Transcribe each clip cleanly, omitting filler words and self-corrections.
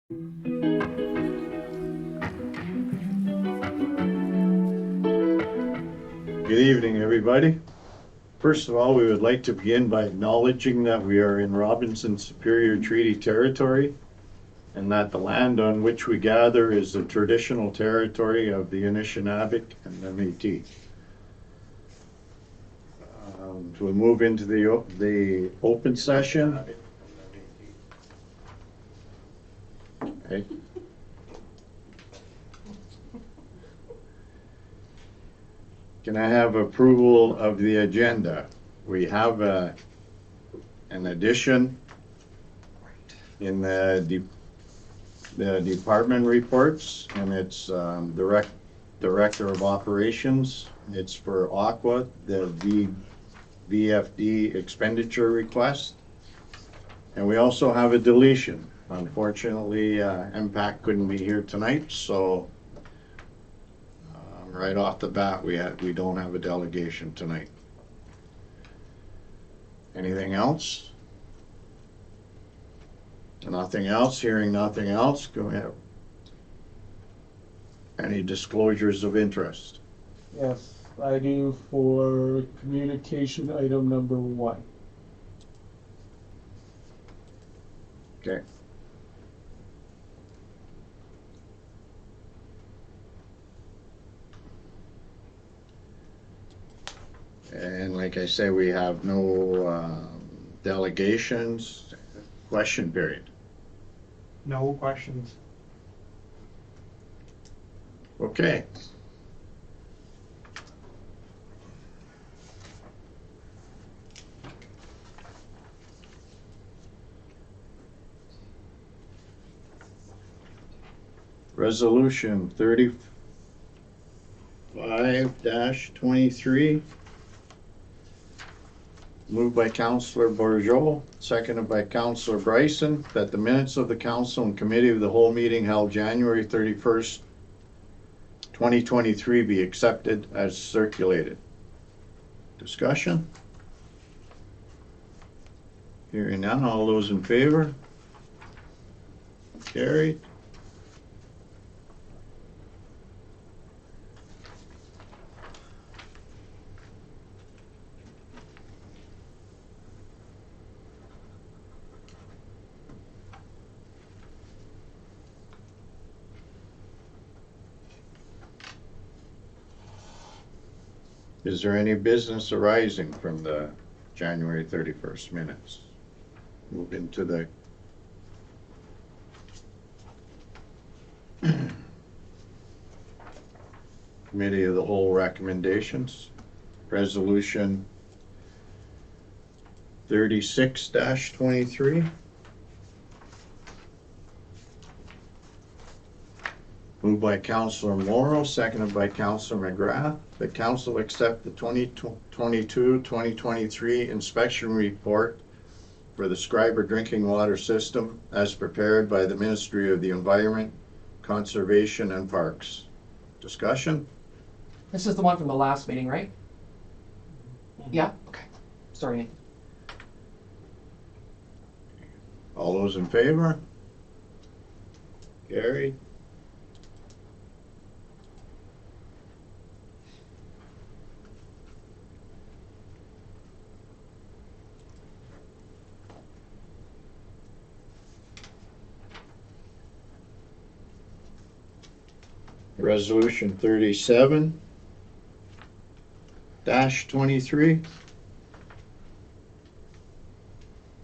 Good evening, everybody. First of all, we would like to begin by acknowledging that we are in Robinson Superior Treaty Territory and that the land on which we gather is the traditional territory of the Anishinaabe and the Métis. We'll move into the open session. Okay. Can I have approval of the agenda? We have an addition in the department reports, and it's Director of Operations. It's for Aqua, the VFD expenditure request. And we also have a deletion. Unfortunately, MPAC couldn't be here tonight, so right off the bat, we don't have a delegation tonight. Anything else? Nothing else. Hearing nothing else, go ahead. Any disclosures of interest? Yes, I do for communication item number 1. Okay. And like I say, we have no delegations. Question period. No questions. Okay. Resolution 35-23. Moved by Councillor Bourgeau, seconded by Councillor Bryson, that the minutes of the Council and Committee of the whole meeting held January 31st, 2023 be accepted as circulated. Discussion? Hearing none, all those in favor? Carried. Is there any business arising from the January 31st minutes? Move into the Committee of the whole recommendations. Resolution 36-23. Moved by Councillor Morrow, seconded by Councillor McGrath. The Council accept the 2022-2023 inspection report for the Schreiber drinking water system as prepared by the Ministry of the Environment, Conservation and Parks. Discussion? This is the one from the last meeting, right? Yeah, okay. Sorry. All those in favor? Carried. Resolution 37-23.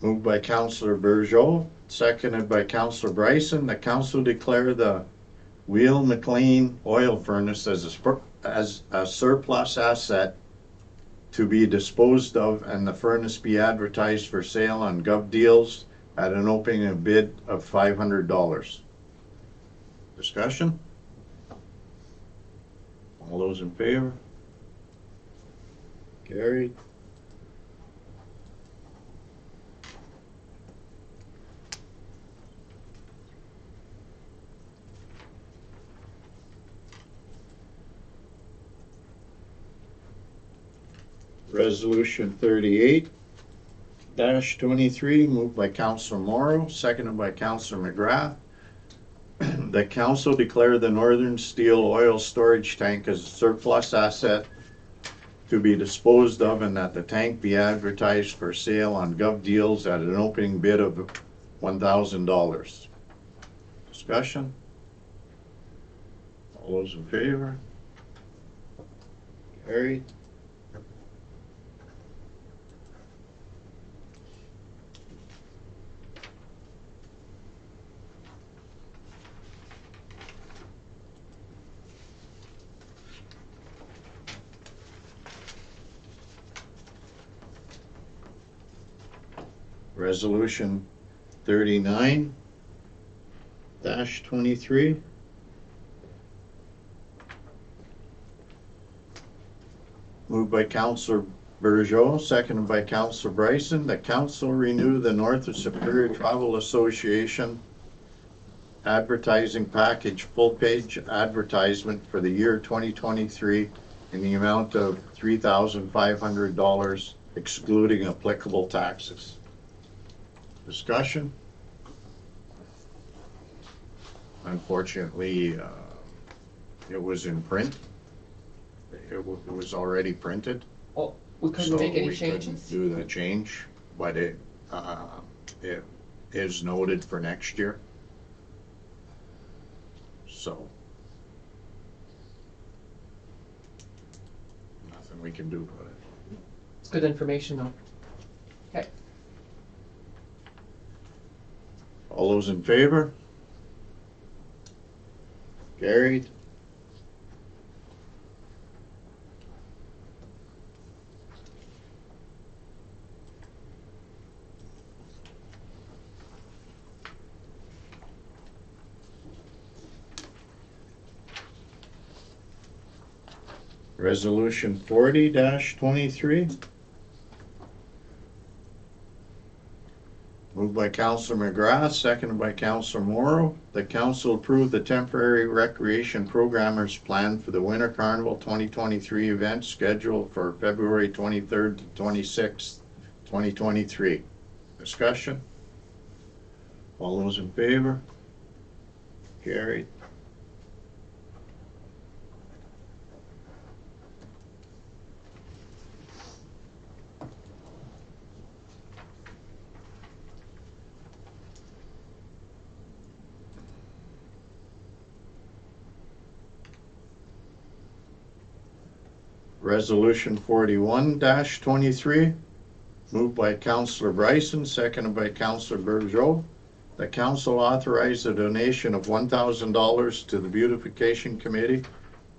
Moved by Councillor Bourgeau, seconded by Councillor Bryson. The Council declare the Wheel McLean oil furnace as a surplus asset to be disposed of, and the furnace be advertised for sale on Gov Deals at an opening bid of $500. Discussion? All those in favor? Carried. Resolution 38-23, moved by Councillor Morrow, seconded by Councillor McGrath, the council declare the Northern Steel oil storage tank as a surplus asset to be disposed of, and that the tank be advertised for sale on Gov Deals at an opening bid of $1,000. Discussion? All those in favor? Carried. Resolution 39-23. Moved by Councillor Burgeot, seconded by Councillor Bryson. The council renew the North of Superior Travel Association advertising package full page advertisement for the year 2023 in the amount of $3,500 excluding applicable taxes. Discussion? Unfortunately, it was in print. It was already printed. Oh, we couldn't So make any we couldn't changes? do the change, but it is noted for next year. So. Nothing we can do about it. It's good information though. Okay. All those in favor? Carried. Resolution 40-23. Moved by Councillor McGrath, seconded by Councillor Morrow. The council approved the temporary recreation programmers plan for the Winter Carnival 2023 event scheduled for February 23rd to 26th, 2023. Discussion? All those in favor? Carried. Resolution 41-23, moved by Councillor Bryson, seconded by Councillor Burgeot. The council authorized a donation of $1,000 to the Beautification Committee,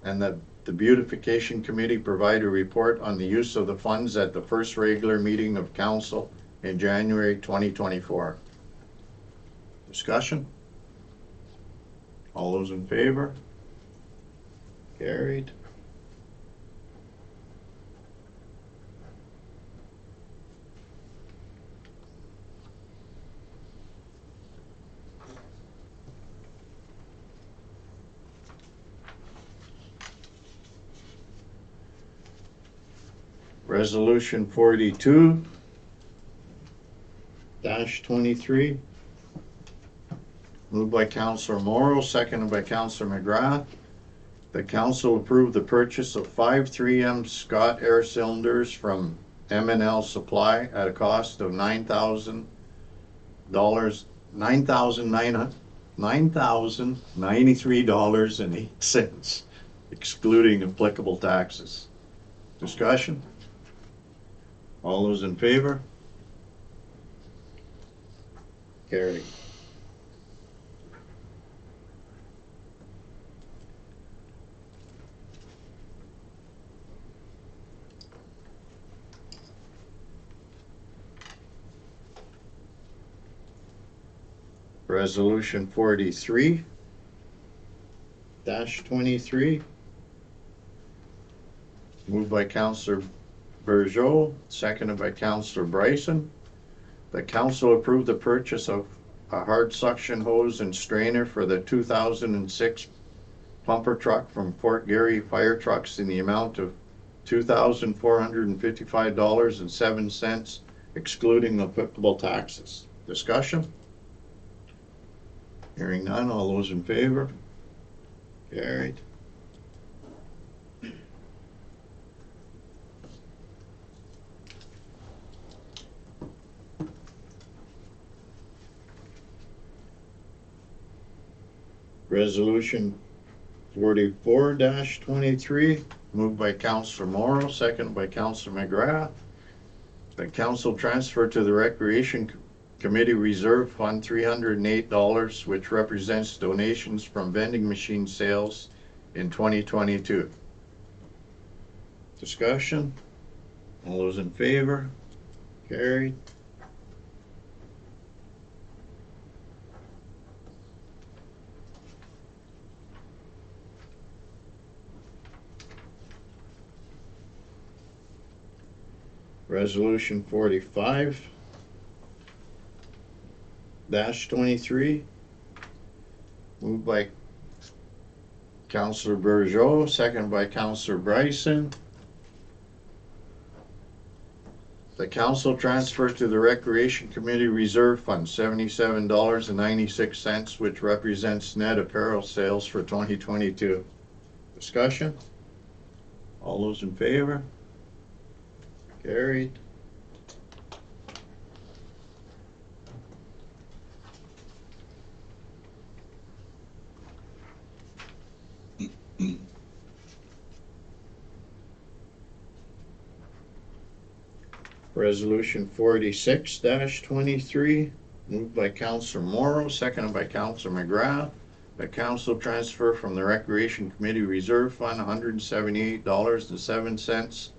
and that the Beautification Committee provide a report on the use of the funds at the first regular meeting of council in January 2024. Discussion? All those in favor? Carried. Resolution 42-23, moved by Councillor Morrow, seconded by Councillor McGrath. The council approved the purchase of 5 3M Scott air cylinders from M&L Supply at a cost of $9,093.08, excluding applicable taxes. Discussion? All those in favor? Carried. Resolution 43-23, moved by Councillor Burgeot, seconded by Councillor Bryson. The council approved the purchase of a hard suction hose and strainer for the 2006 pumper truck from Fort Garry Fire Trucks in the amount of $2,455.07, excluding applicable taxes. Discussion? Hearing none, all those in favor? Carried. Resolution 44-23, moved by Councillor Morrow, seconded by Councillor McGrath. The council transfer to the Recreation Committee Reserve Fund $308, which represents donations from vending machine sales in 2022. Discussion? All those in favor? Carried. Resolution 45-23, moved by Councillor Burgeot, seconded by Councillor Bryson. The council transfer to the Recreation Committee Reserve Fund $77.96, which represents net apparel sales for 2022. Discussion? All those in favor? Carried. Resolution 46-23, moved by Councillor Morrow, seconded by Councillor McGrath. The council transfer from the Recreation Committee Reserve Fund $178.07,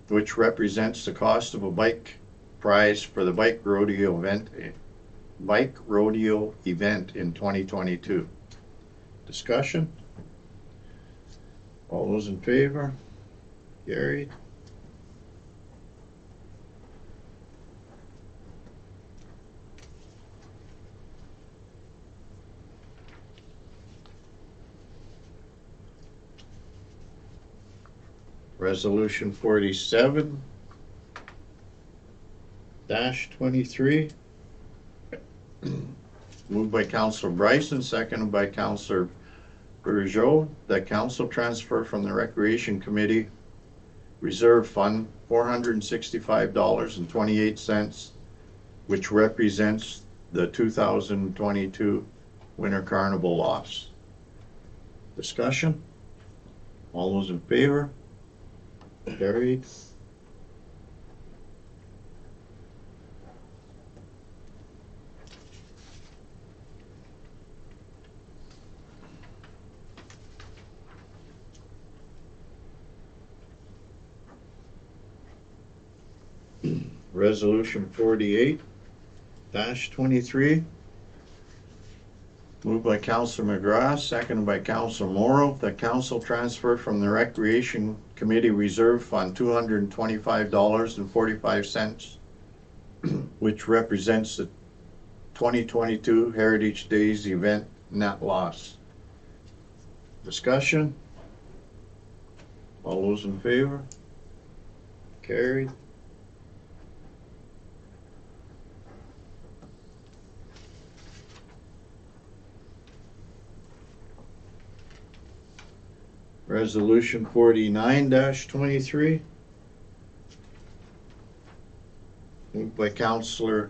which represents the cost of a bike prize for the bike rodeo event in 2022. Discussion? All those in favor? Carried. Resolution 47-23, moved by Councillor Bryson, seconded by Councillor Burgeot, that council transfer from the Recreation Committee Reserve Fund $465.28, which represents the 2022 Winter Carnival loss. Discussion? All those in favor? Carried. Resolution 48-23, moved by Councillor McGrath, seconded by Councillor Morrow, that council transfer from the Recreation Committee Reserve Fund $225.45, which represents the 2022 Heritage Days event net loss. Discussion? All those in favor? Carried. Resolution 49-23, moved by Councillor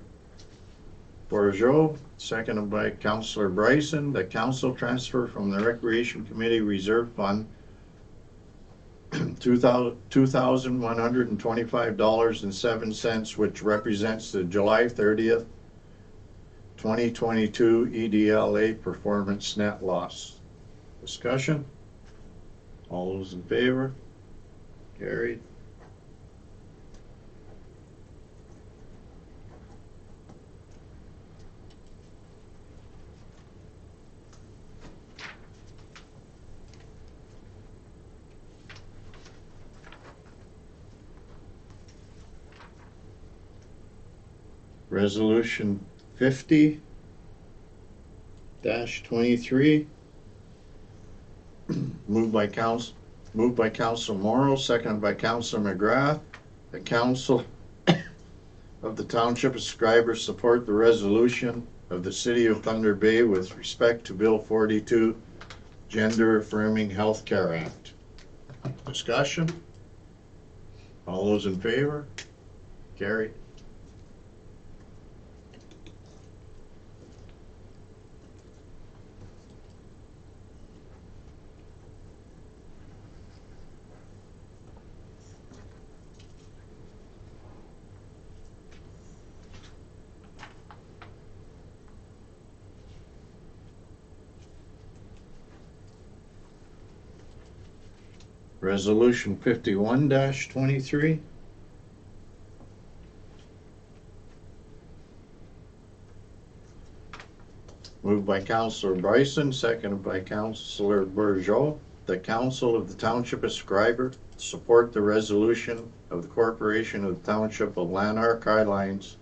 Bourgeot, seconded by Councillor Bryson, that council transfer from the Recreation Committee Reserve Fund $2,125.07, which represents the July 30th, 2022 EDLA performance net loss. Discussion? All those in favor? Carried. Resolution 50-23, moved by Council Morrow, seconded by Councilor McGrath. The council of the Township of Schreiber support the resolution of the City of Thunder Bay with respect to Bill 42, Gender Affirming Healthcare Act. Discussion? All those in favor? Carried. Resolution 51-23. Moved by Councillor Bryson, seconded by Councillor Bourgeau. The Council of the Township of Schreiber support the resolution of the Corporation of the Township of Lanark Highlands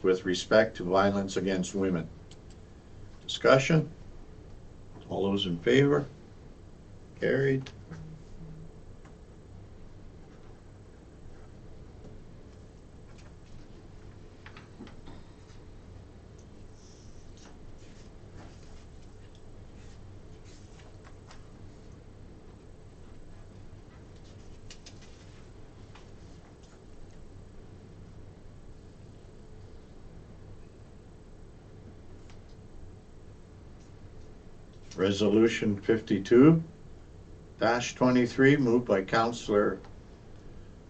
with respect to violence against women. Discussion? All those in favor? Carried. Resolution 52-23, moved by Councillor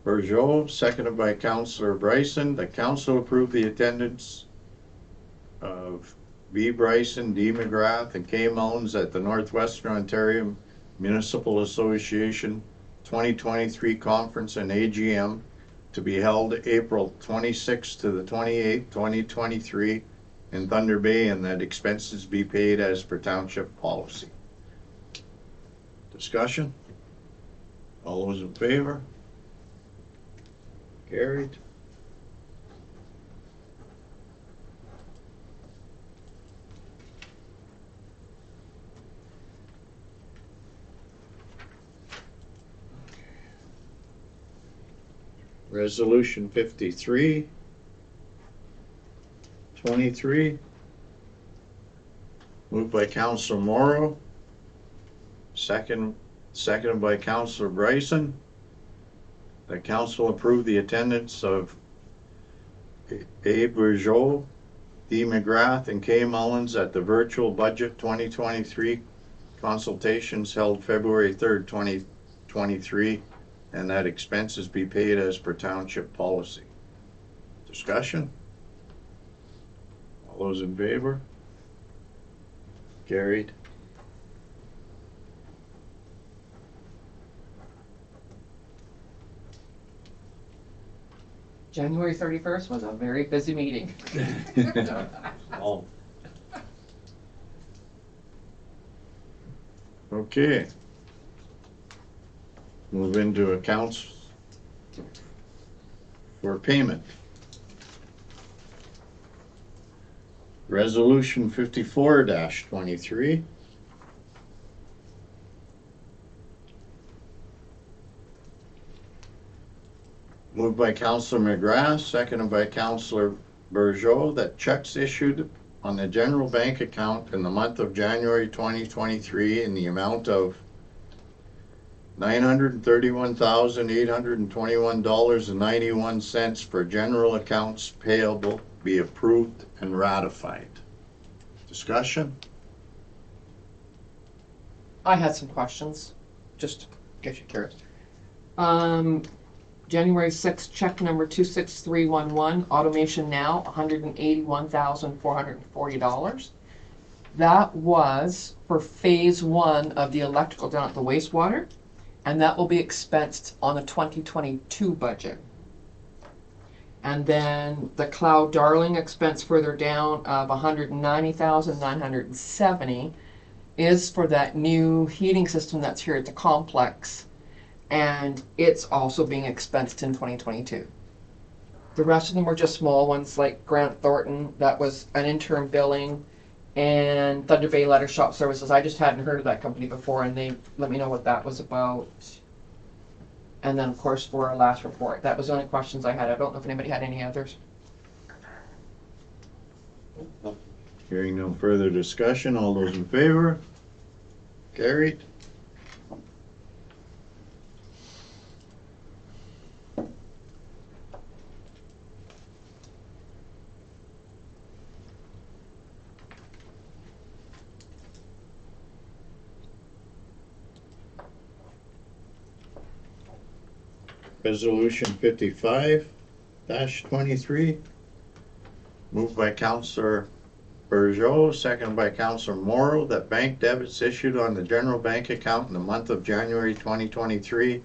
Bourgeau, seconded by Councillor Bryson. The council approved the attendance of B. Bryson, D. McGrath, and K. Mullins at the Northwestern Ontario Municipal Association 2023 Conference and AGM to be held April 26th to the 28th, 2023 in Thunder Bay, and that expenses be paid as per township policy. Discussion? All those in favor? Carried. Resolution 53-23, moved by Councillor Morrow, seconded by Councillor Bryson. The council approved the attendance of A. Bourgeau, D. McGrath, and K. Mullins at the virtual budget 2023 consultations held February 3rd, 2023, and that expenses be paid as per township policy. Discussion? All those in favor? Carried. January 31st was a very busy meeting. Oh. Okay. Move into accounts for payment. Resolution 54-23. Moved by Councillor McGrath, seconded by Councillor Bourgeau, that checks issued on the general bank account in the month of January 2023 in the amount of $931,821.91 for general accounts payable be approved and ratified. Discussion? I had some questions, just to get you curious. January 6th, check number 26311, Automation Now, $181,440. That was for phase 1 of the electrical down at the wastewater, and that will be expensed on the 2022 budget. And then the Cloud Darling expense further down of $190,970 is for that new heating system that's here at the complex, and it's also being expensed in 2022. The rest of them were just small ones like Grant Thornton, that was an interim billing, and Thunder Bay Letter Shop Services. I just hadn't heard of that company before, and they let me know what that was about. And then, of course, for our last report, that was the only questions I had. I don't know if anybody had any others. Hearing no further discussion, all those in favor? Carried. Resolution 55-23, moved by Councillor Bergeau, seconded by Councillor Morrow, that bank debits issued on the general bank account in the month of January 2023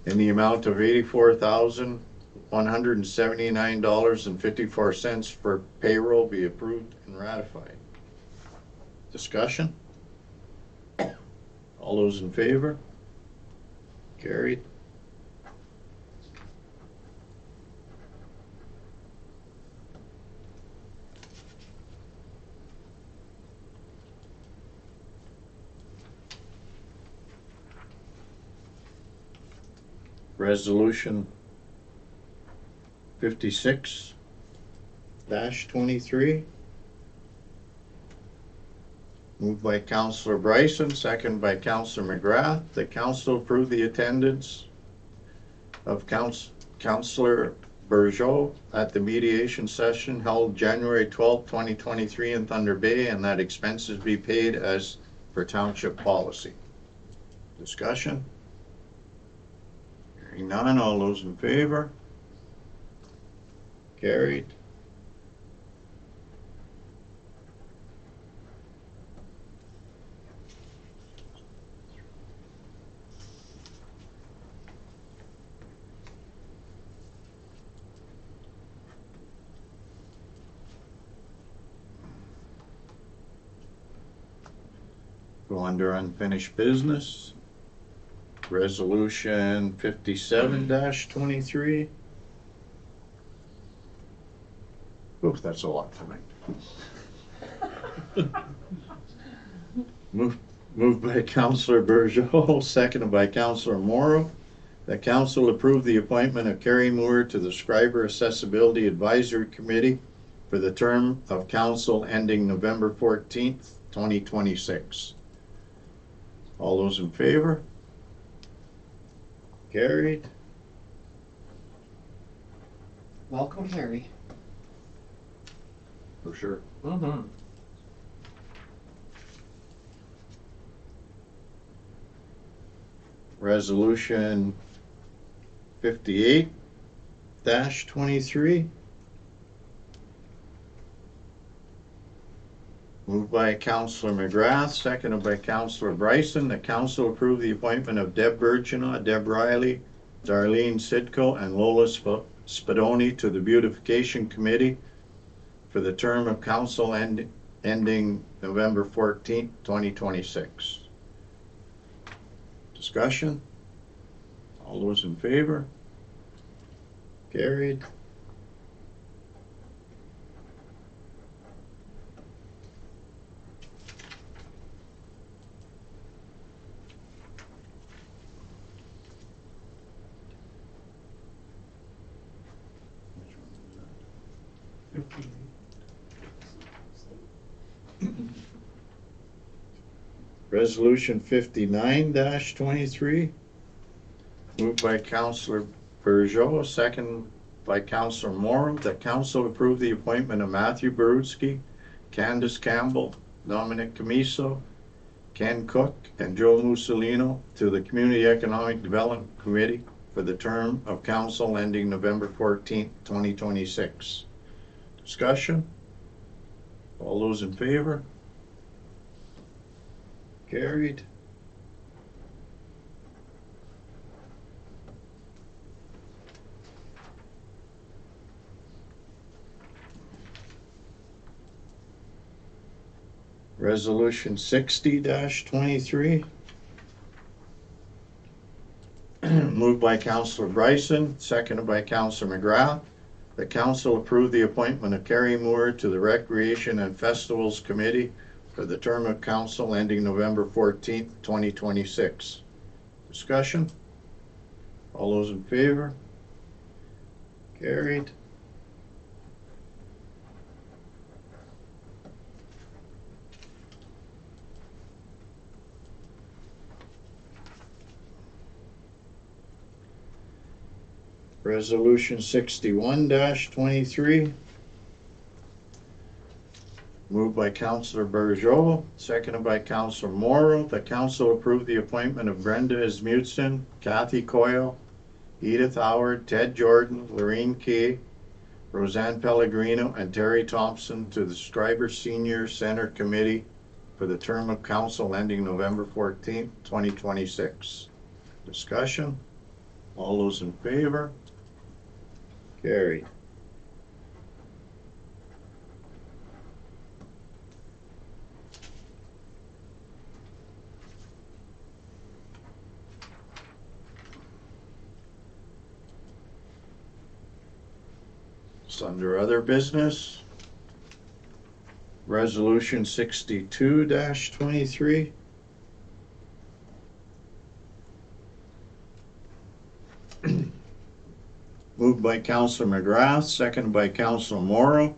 in the amount of $84,179.54 for payroll be approved and ratified. Discussion? All those in favor? Carried. Resolution 56-23, moved by Councillor Bryson, seconded by Councillor McGrath. The council approve the attendance of Councillor Bergeau at the mediation session held January 12, 2023 in Thunder Bay, and that expenses be paid as per township policy. Discussion? Hearing none, all those in favor? Carried. Go under unfinished business. Resolution 57-23. Oof, that's a lot tonight. Moved by Councillor Bergeau, seconded by Councillor Morrow. The council approved the appointment of Carrie Moore to the Schreiber Accessibility Advisory Committee for the term of council ending November 14th, 2026. All those in favor? Carried. Welcome, Harry. For sure. Mm-hmm. Resolution 58-23. Moved by Councillor McGrath, seconded by Councillor Bryson. The council approved the appointment of Deb Birchenough, Deb Riley, Darlene Sidco, and Lola Spadoni to the Beautification Committee for the term of council ending November 14th, 2026. Discussion? All those in favor? Carried. Resolution 59-23, moved by Councillor Bergeau, second by Councillor Morrow. The council approved the appointment of Matthew Barutsky, Candace Campbell, Dominic Camiso, Ken Cook, and Joe Mussolino to the Community Economic Development Committee for the term of council ending November 14th, 2026. Discussion? All those in favor? Carried. Resolution 60-23. Moved by Councillor Bryson, seconded by Councillor McGrath. The council approved the appointment of Carrie Moore to the Recreation and Festivals Committee for the term of council ending November 14th, 2026. Discussion? All those in favor? Carried. Resolution 61-23. Moved by Councillor Bergeau, seconded by Councillor Morrow. The council approved the appointment of Brenda Ismutson, Kathy Coyle, Edith Howard, Ted Jordan, Lorraine Key, Roseanne Pellegrino, and Terry Thompson to the Schreiber Senior Center Committee for the term of council ending November 14th, 2026. Discussion? All those in favor? Carried. It's under other business. Resolution 62-23. Moved by Councillor McGrath, seconded by Councillor Morrow,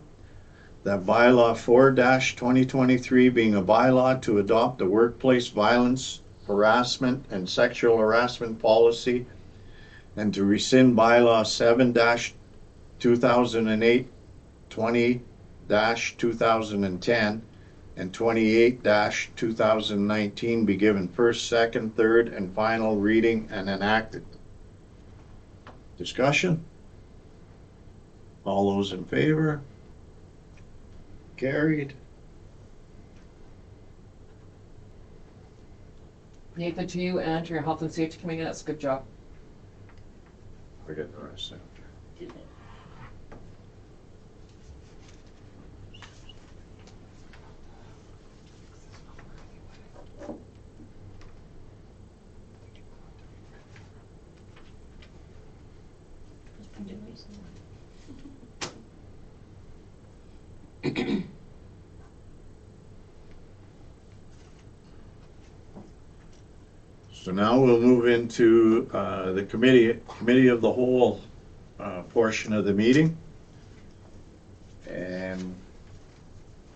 that bylaw 4-2023 being a bylaw to adopt a workplace violence, harassment, and sexual harassment policy, and to rescind bylaw 7-2008, 20-2010, and 28-2019 be given first, second, third, and final reading and enacted. Discussion? All those in favor? Carried. Nathan, to you and to your health and safety committee, that's a good job. Forget the rest after. So now we'll move into the committee of the whole portion of the meeting. And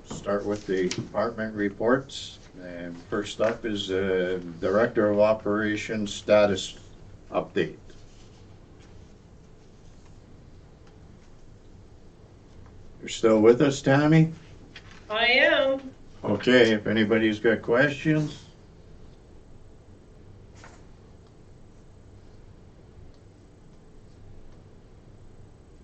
start with the department reports. And first up is Director of Operations status update. You're still with us, Tammy? I am. Okay, if anybody's got questions.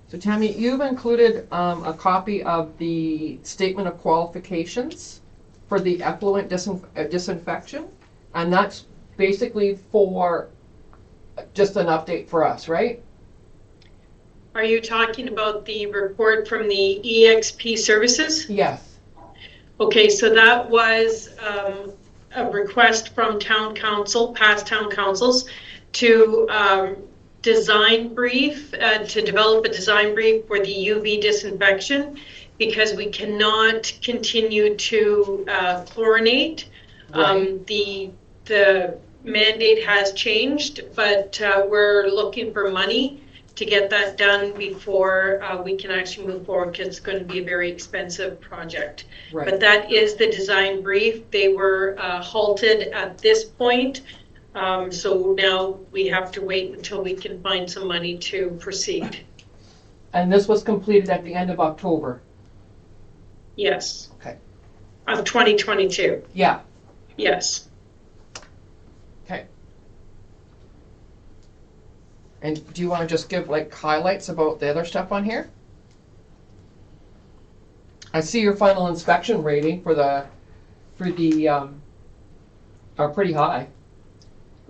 So Tammy, you've included a copy of the statement of qualifications for the effluent disinfection, and that's basically for just an update for us, right? Are you talking about the report from the EXP services? Yes. Okay, so that was a request from town council, past town councils, to design brief, to develop a design brief for the UV disinfection, because we cannot continue to chlorinate. Right. The mandate has changed, but we're looking for money to get that done before we can actually move forward, because it's going to be a very expensive project. Right. But that is the design brief. They were halted at this point. So now we have to wait until we can find some money to proceed. And this was completed at the end of October. Yes. Okay. Of 2022. Yeah. Yes. Okay. And do you want to just give like highlights about the other stuff on here? I see your final inspection rating for the are pretty high.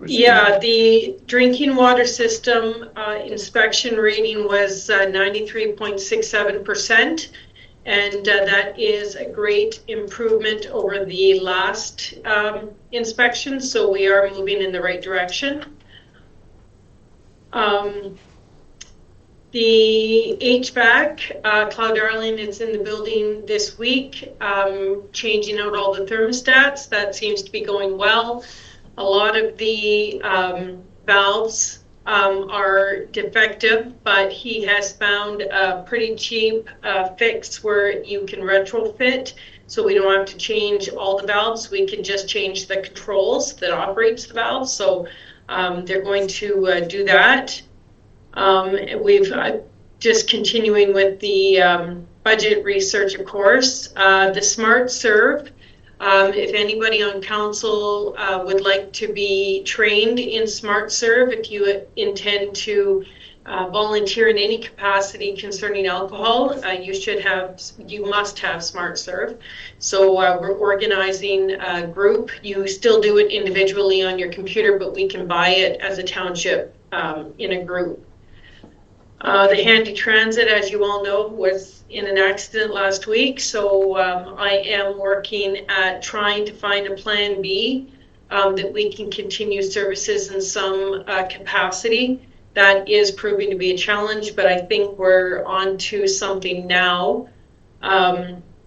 Yeah, the drinking water system inspection rating was 93.67%, and that is a great improvement over the last inspection, so we are moving in the right direction. The HVAC, Cloud Darling is in the building this week, changing out all the thermostats. That seems to be going well. A lot of the valves are defective, but he has found a pretty cheap fix where you can retrofit, so we don't have to change all the valves. We can just change the controls that operates the valves. So they're going to do that. We've just continuing with the budget research, of course. The Smart Serve. If anybody on council would like to be trained in Smart Serve, if you intend to volunteer in any capacity concerning alcohol, you must have Smart Serve. So we're organizing a group. You still do it individually on your computer, but we can buy it as a township in a group. The Handy Transit, as you all know, was in an accident last week, so I am working at trying to find a plan B that we can continue services in some capacity. That is proving to be a challenge, but I think we're on to something now.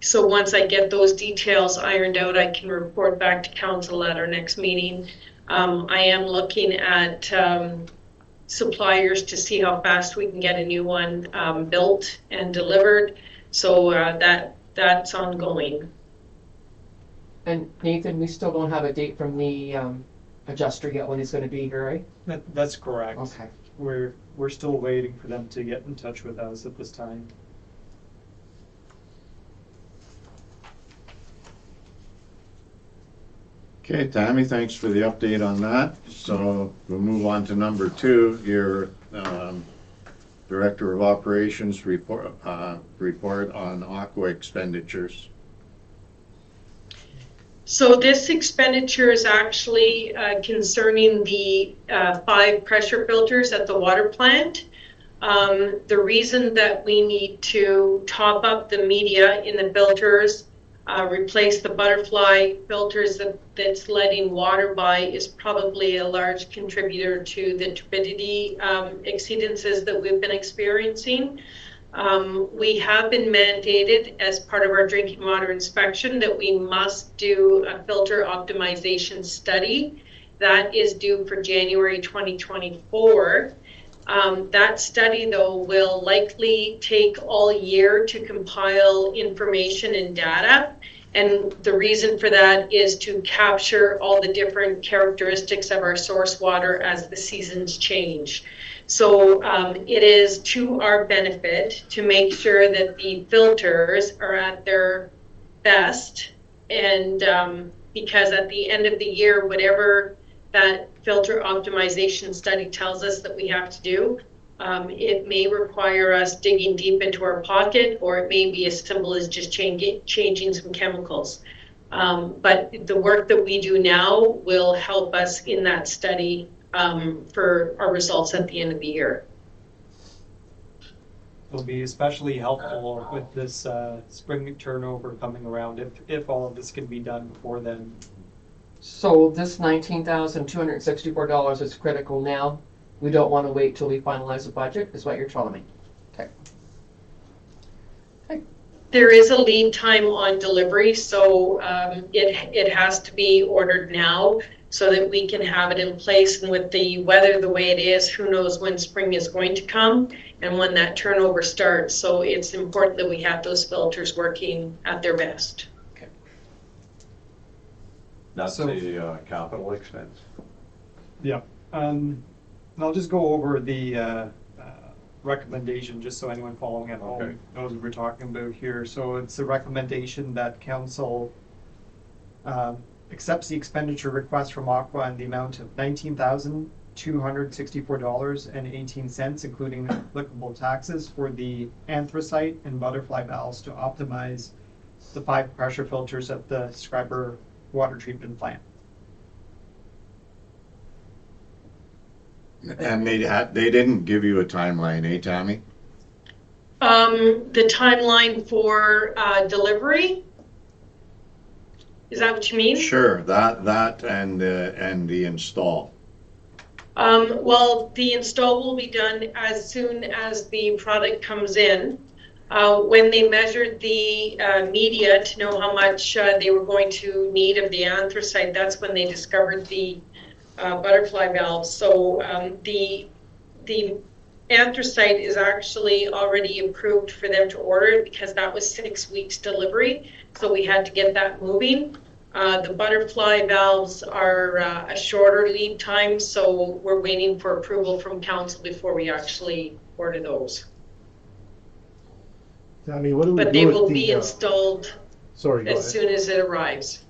So once I get those details ironed out, I can report back to council at our next meeting. I am looking at suppliers to see how fast we can get a new one built and delivered. So that's ongoing. And Nathan, we still don't have a date from the adjuster yet when he's going to be here, right? That's correct. Okay. We're still waiting for them to get in touch with us at this time. Okay, Tammy, thanks for the update on that. So we'll move on to number 2, your Director of Operations report on Aqua expenditures. So this expenditure is actually concerning the 5 pressure filters at the water plant. The reason that we need to top up the media in the filters, replace the butterfly filters that's letting water by is probably a large contributor to the turbidity exceedances that we've been experiencing. We have been mandated as part of our drinking water inspection that we must do a filter optimization study. That is due for January 2024. That study, though, will likely take all year to compile information and data. And the reason for that is to capture all the different characteristics of our source water as the seasons change. So it is to our benefit to make sure that the filters are at their best. And because at the end of the year, whatever that filter optimization study tells us that we have to do, it may require us digging deep into our pocket, or it may be as simple as just changing some chemicals. But the work that we do now will help us in that study for our results at the end of the year. It'll be especially helpful with this spring turnover coming around if all of this can be done before then. So this $19,264 is critical now. We don't want to wait till we finalize the budget, is what you're telling me. Okay. There is a lead time on delivery, so it has to be ordered now so that we can have it in place. And with the weather the way it is, who knows when spring is going to come and when that turnover starts. So it's important that we have those filters working at their best. That's a capital expense. Yeah. And I'll just go over the recommendation, just so anyone following at home knows what we're talking about here. So it's a recommendation that council accepts the expenditure request from Aqua in the amount of $19,264.18, including applicable taxes, for the anthracite and butterfly valves to optimize the 5 pressure filters at the Schreiber water treatment plant. And they didn't give you a timeline, eh, Tammy? The timeline for delivery? Is that what you mean? Sure, that and the install. Well, the install will be done as soon as the product comes in. When they measured the media to know how much they were going to need of the anthracite, that's when they discovered the butterfly valves. So the anthracite is actually already approved for them to order it because that was 6 weeks delivery. So we had to get that moving. The butterfly valves are a shorter lead time, so we're waiting for approval from council before we actually order those. Tammy, what do we But do they with will be the, installed sorry, go as ahead. soon as it arrives.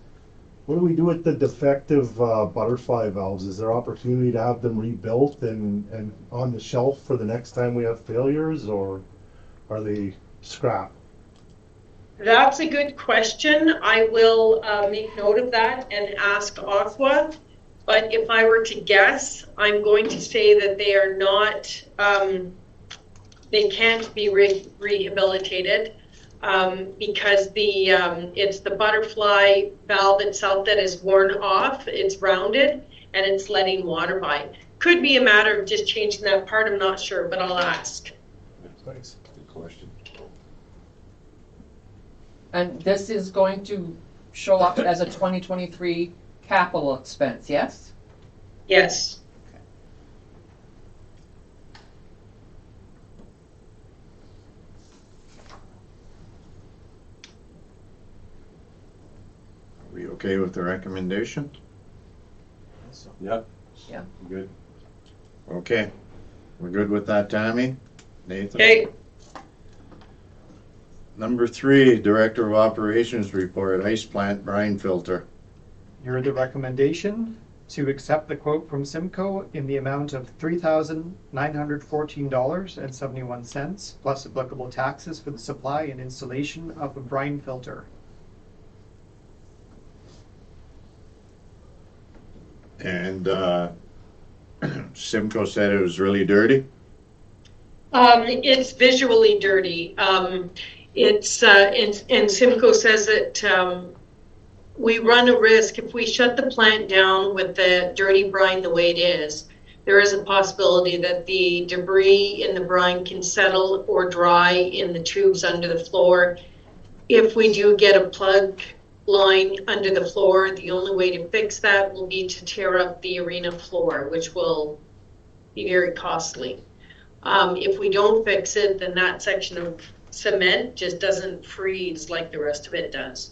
What do we do with the defective butterfly valves? Is there opportunity to have them rebuilt and on the shelf for the next time we have failures, or are they scrap? That's a good question. I will make note of that and ask Aqua. But if I were to guess, I'm going to say that they are not, they can't be rehabilitated because it's the butterfly valve itself that is worn off. It's rounded and it's letting water by. Could be a matter of just changing that part. I'm not sure, but I'll ask. Thanks. Good question. And this is going to show up as a 2023 capital expense, yes? Yes. Are we okay with the recommendation? Yep. Yeah. Good. Okay, we're good with that, Tammy? Nathan? Okay. Number 3, Director of Operations report, ice plant brine filter. You're the recommendation to accept the quote from Simcoe in the amount of $3,914.71 plus applicable taxes for the supply and installation of a brine filter. And Simcoe said it was really dirty. It's visually dirty. It's and Simcoe says that we run a risk if we shut the plant down with the dirty brine the way it is. There is a possibility that the debris in the brine can settle or dry in the tubes under the floor. If we do get a plug line under the floor, the only way to fix that will be to tear up the arena floor, which will be very costly. If we don't fix it, then that section of cement just doesn't freeze like the rest of it does.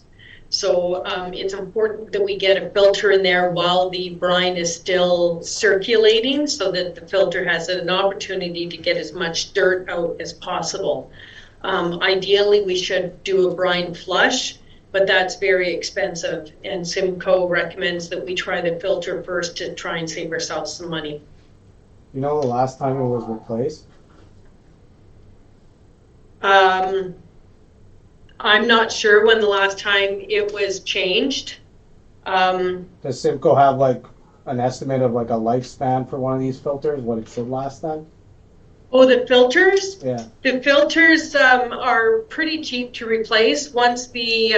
So it's important that we get a filter in there while the brine is still circulating so that the filter has an opportunity to get as much dirt out as possible. Ideally, we should do a brine flush, but that's very expensive. And Simcoe recommends that we try the filter first to try and save ourselves some money. You know the last time it was replaced? I'm not sure when the last time it was changed. Does Simcoe have like an estimate of like a lifespan for one of these filters, what it should last then? Oh, the filters? Yeah. The filters are pretty cheap to replace once the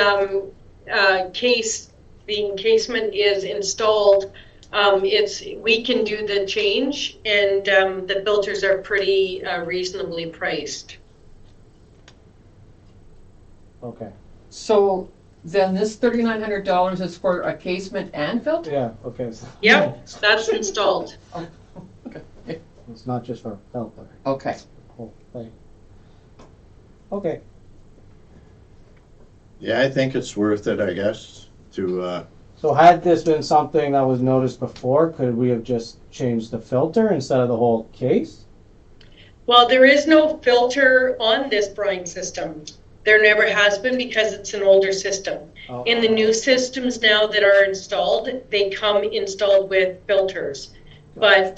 encasement is installed. We can do the change, and the filters are pretty reasonably priced. Okay. So then this $3,900 is for a casement and filter? Yeah, okay. So Yep, that's installed. it's not just for a filter. Okay. Whole thing. Okay. Yeah, I think it's worth it, I guess, to, So had this been something that was noticed before, could we have just changed the filter instead of the whole case? Well, there is no filter on this brine system. There never has been because it's an older system. Oh. In the new systems now that are installed, they come installed with filters. But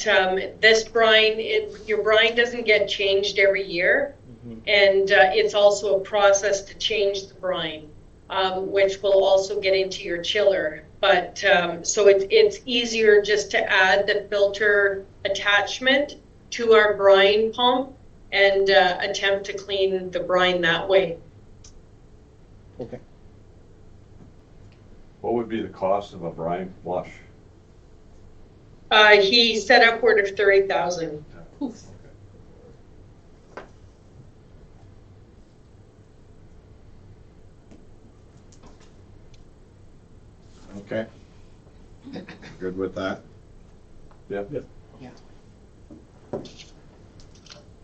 this brine, your brine doesn't get changed every year. Mhm. And it's also a process to change the brine, which will also get into your chiller. But so it's easier just to add the filter attachment to our brine pump and attempt to clean the brine that way. Okay. What would be the cost of a brine flush? He said upward of 30,000. okay. Good with that? Yeah.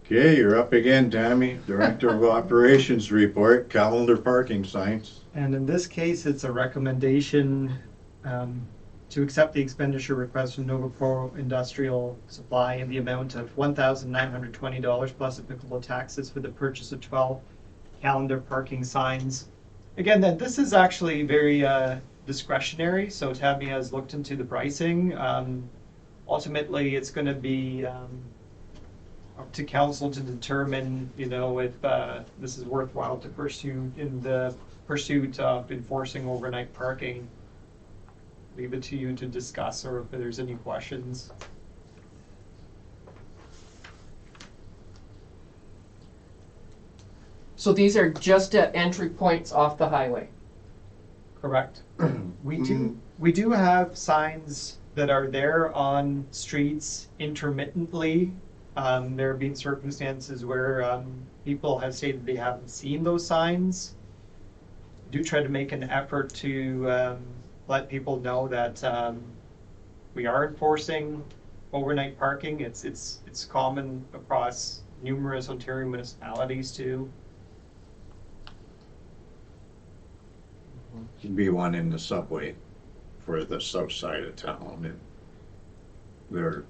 Okay, you're up again, Tammy. Director of Operations report, calendar parking signs. And in this case, it's a recommendation to accept the expenditure request from Nova Pro Industrial Supply in the amount of $1,920 plus applicable taxes for the purchase of 12 calendar parking signs. Again, then this is actually very discretionary, so Tammy has looked into the pricing. Ultimately, it's going to be up to council to determine, if this is worthwhile to pursue in the pursuit of enforcing overnight parking. Leave it to you to discuss, or if there's any questions. So these are just at entry points off the highway. Correct. We do have signs that are there on streets intermittently. There have been circumstances where people have stated they haven't seen those signs. Do try to make an effort to let people know that we are enforcing overnight parking. It's common across numerous Ontario municipalities too. Could be one in the subway for the south side of town, and they're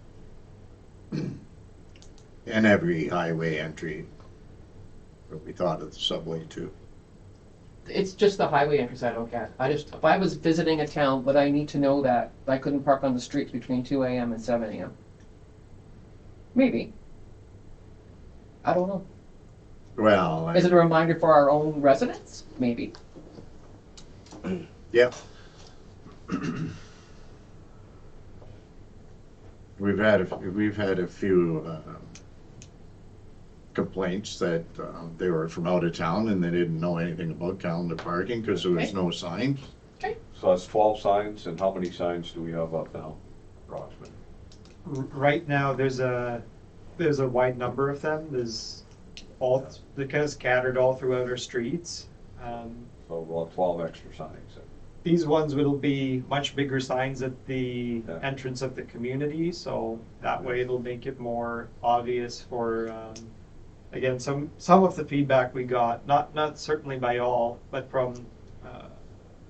in every highway entry. But we thought of the subway too. It's just the highway entries I don't get. If I was visiting a town, would I need to know that I couldn't park on the streets between 2 a.m. and 7 a.m.? Maybe. I don't know. Well, Is it a reminder for our own residents? Maybe. yeah. We've had a few complaints that they were from out of town and they didn't know anything about calendar parking because there was Okay. no signs. So that's 12 signs, and how many signs do we have up now, approximately? Right now, there's a wide number of them. They're kind of scattered all throughout our streets. So about 12 extra signs. These ones will be much bigger signs at the Yeah. entrance of the community, so that way it'll make it more obvious for, again, some of the feedback we got, not certainly by all, but from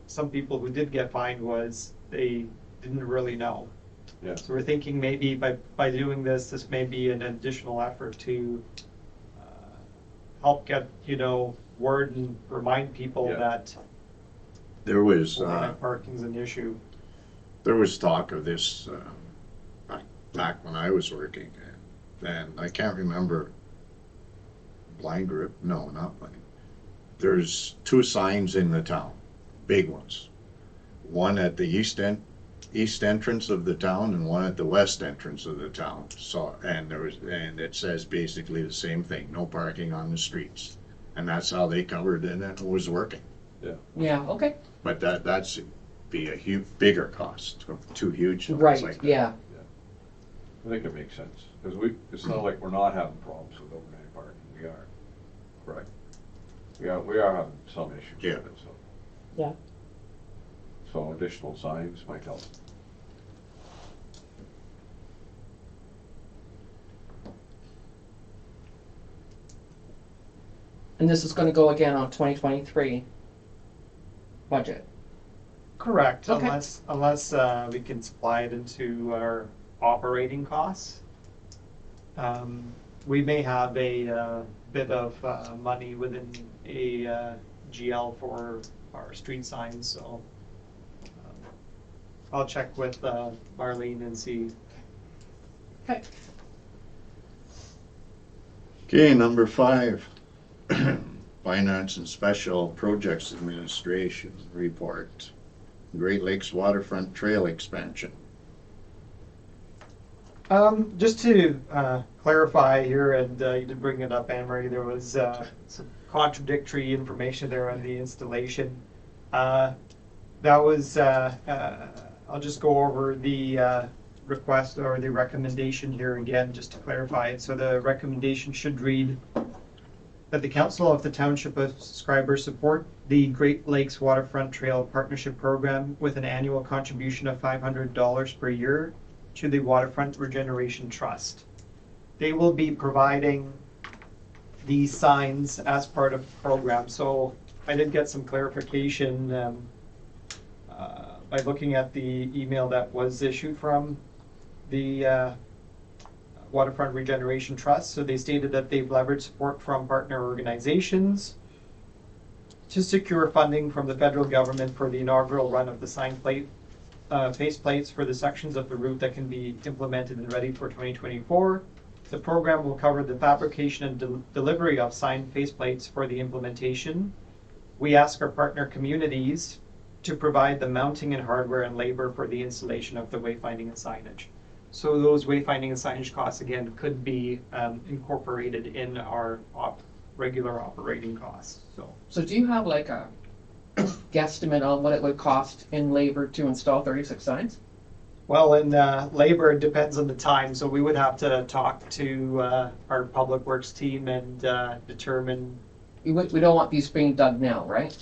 some people who did get fined was they didn't really know. Yeah. So we're thinking maybe by doing this may be an additional effort to help get, word and remind people Yeah. that There was overnight parking's an issue. there was talk of this back when I was working, and I can't remember. Blind Grip? No, not Blind. There's 2 signs in the town, big ones. One at the east entrance of the town, and one at the west entrance of the town. So, and it says basically the same thing: no parking on the streets, and that's how they covered it, and it was working. Yeah, okay. But that's be a bigger cost of 2 huge signs Right, like that. yeah. I think it makes sense, because it's not like we're not having problems with overnight parking, we are. Right. We are having some issues with Yeah. it, so. Yeah. So additional signs might help. And this is gonna go again on 2023 budget. Correct, Okay. unless we can supply it into our operating costs. We may have a bit of money within a GL for our street signs, so I'll check with Marlene and see. Okay. Okay, number 5, Finance and Special Projects Administration report, Great Lakes Waterfront Trail expansion. Just to clarify here, and you did bring it up, Anne Marie, there was some contradictory information there on the installation. That was, I'll just go over the request or the recommendation here again, just to clarify it. So the recommendation should read that the Council of the Township of Schreiber support the Great Lakes Waterfront Trail Partnership Program with an annual contribution of $500 per year to the Waterfront Regeneration Trust. They will be providing these signs as part of the program. So I did get some clarification by looking at the email that was issued from the Waterfront Regeneration Trust. So they stated that they've leveraged support from partner organizations to secure funding from the federal government for the inaugural run of the face plates for the sections of the route that can be implemented and ready for 2024. The program will cover the fabrication and delivery of sign faceplates for the implementation. We ask our partner communities to provide the mounting and hardware and labor for the installation of the wayfinding and signage. So those wayfinding and signage costs, again, could be incorporated in our regular operating costs. So do you have like a guesstimate on what it would cost in labor to install 36 signs? Well, in labor, it depends on the time, so we would have to talk to our public works team and determine. We don't want these being done now, right?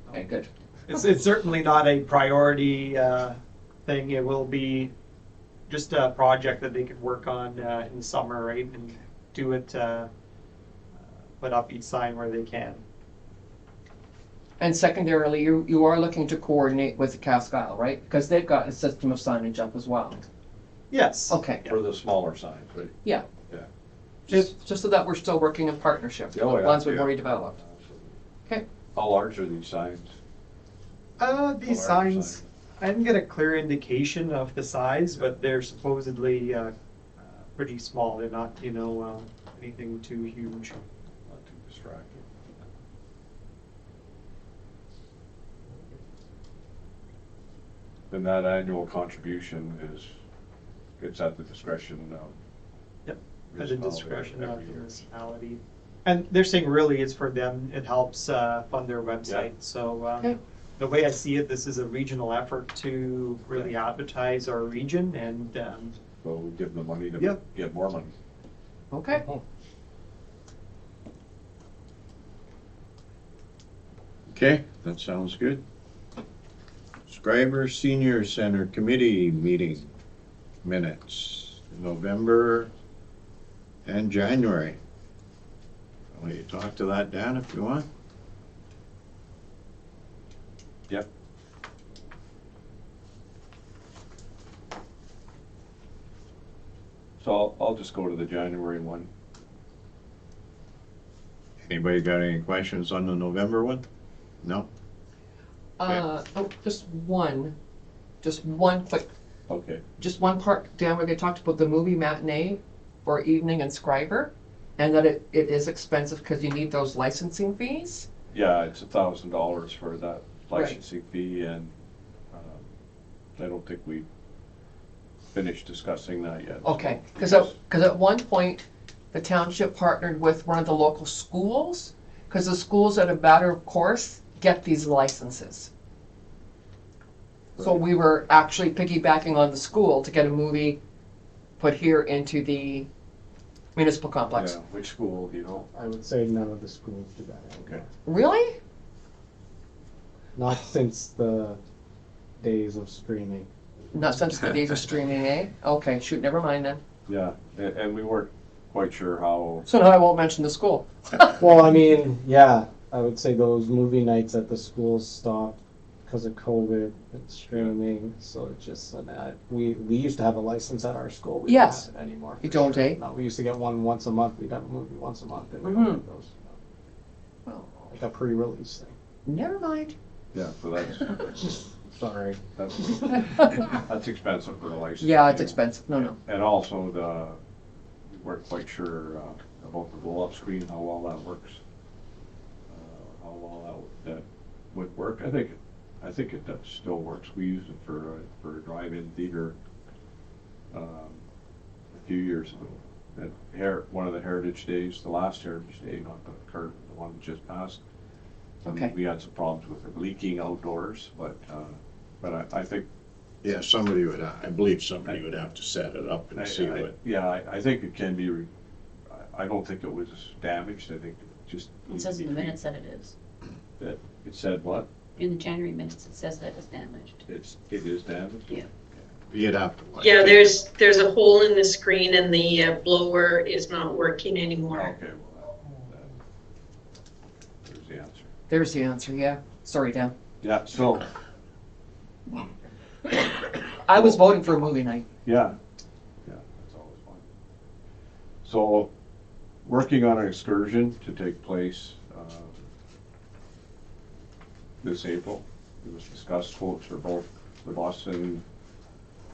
Okay, good. It's certainly not a priority thing. It will be just a project that they could work on in the summer, right, and do it, put up each sign where they can. And secondarily, you are looking to coordinate with Casque Isle, right? Because they've got a system of signage up as well. Yes. Okay, For the smaller signs, right? yeah. Yeah. Just so that we're still working in partnership, with the Oh, yeah, ones we've yeah. already developed. Okay. How large are these signs? These Large signs, I didn't get a clear indication of the size, but they're supposedly pretty small. They're not, anything too huge. Not too distracting. Then that annual contribution it's at the discretion of. Yep, at the discretion of every the year. municipality. And they're saying really it's for them, it helps fund their website. Yeah. So Okay. the way I see it, this is a regional effort to really advertise our region and So we give them the money Yeah. to get more money. Okay. Okay, that sounds good. Schreiber Senior Center Committee meeting minutes, November and January. I'll let you talk to that, Dan, if you want. Yep. So I'll just go to the January one. Anybody got any questions on the November one? No? Just one quick, Okay. just one part, Dan, where they talked about the movie matinee for evening and Schreiber, and that it is expensive because you need those licensing fees. Yeah, it's $1,000 for that Right. licensing fee, and I don't think we finished discussing that yet. Okay, because at one point, the township partnered with one of the local schools, because the schools at a matter of course get these licenses. So we were actually piggybacking on the school to get a movie put here into the municipal complex. Yeah, which school, do you know? I would say none of the schools do that anymore. Okay. Really? Not since the days of streaming. Not since the days of streaming, eh? Okay, shoot, never mind then. Yeah, and we weren't quite sure how, So now I won't mention the school. Well, I mean, yeah, I would say those movie nights at the schools stopped because of COVID and streaming. So it's just we used to have a license at our school. We Yes. don't have it anymore. You don't, eh? No, we used to get one once a month. We'd have a movie once a month, and we Mhm. don't have those. Well, Like a pre-release thing. never mind. yeah, so that's, Sorry. that's expensive for the license. Yeah, it's expensive. No. And also we weren't quite sure about the blow-up screen, how well that works. How well that would work. I think it does, still works. We used it for a drive-in theater a few years ago. At one of the Heritage Days, the last Heritage Day, not the current, the one that just passed. And Okay. we had some problems with it leaking outdoors, but I think Yeah, I believe somebody would have to set it up and see what. I think it can be, I don't think it was damaged, I think it just. It says in the minutes that it is. That, it said what? In the January minutes, it says that it was damaged. It is damaged? Yeah. You'd have to. watch Yeah, it. there's a hole in the screen and the blower is not working anymore. Okay, well, There's the answer, yeah. Sorry, Dan. Yeah, so, I was voting for a movie night. yeah, that's always fun. So, working on an excursion to take place this April. It was discussed, quotes for both the bus and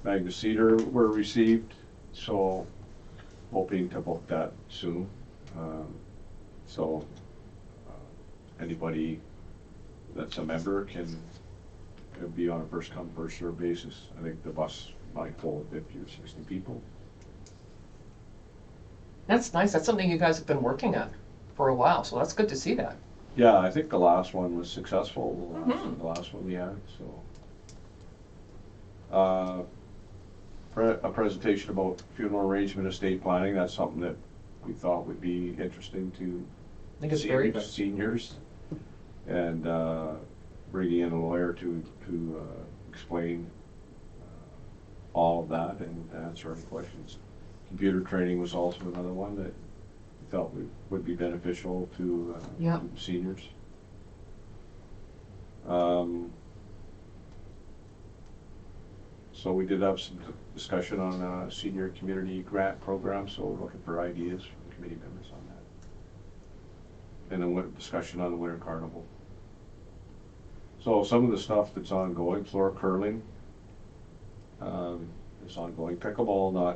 Magna Cedar were received, so hoping to book that soon. So anybody that's a member can be on a first come, first served basis. I think the bus might hold 50 or 60 people. That's nice. That's something you guys have been working on for a while, so that's good to see that. Yeah, I think the last one was successful, Mhm. the last one we had, so. A presentation about funeral arrangement, estate planning, that's something that we thought would be interesting to I think it's very good. seniors. And bringing in a lawyer to explain all of that and answer any questions. Computer training was also another one that we thought would be beneficial to Yeah. seniors. So we did have some discussion on a senior community grant program, so we're looking for ideas from committee members on that. And then discussion on the winter carnival. So some of the stuff that's ongoing, floor curling, is ongoing. Pickleball,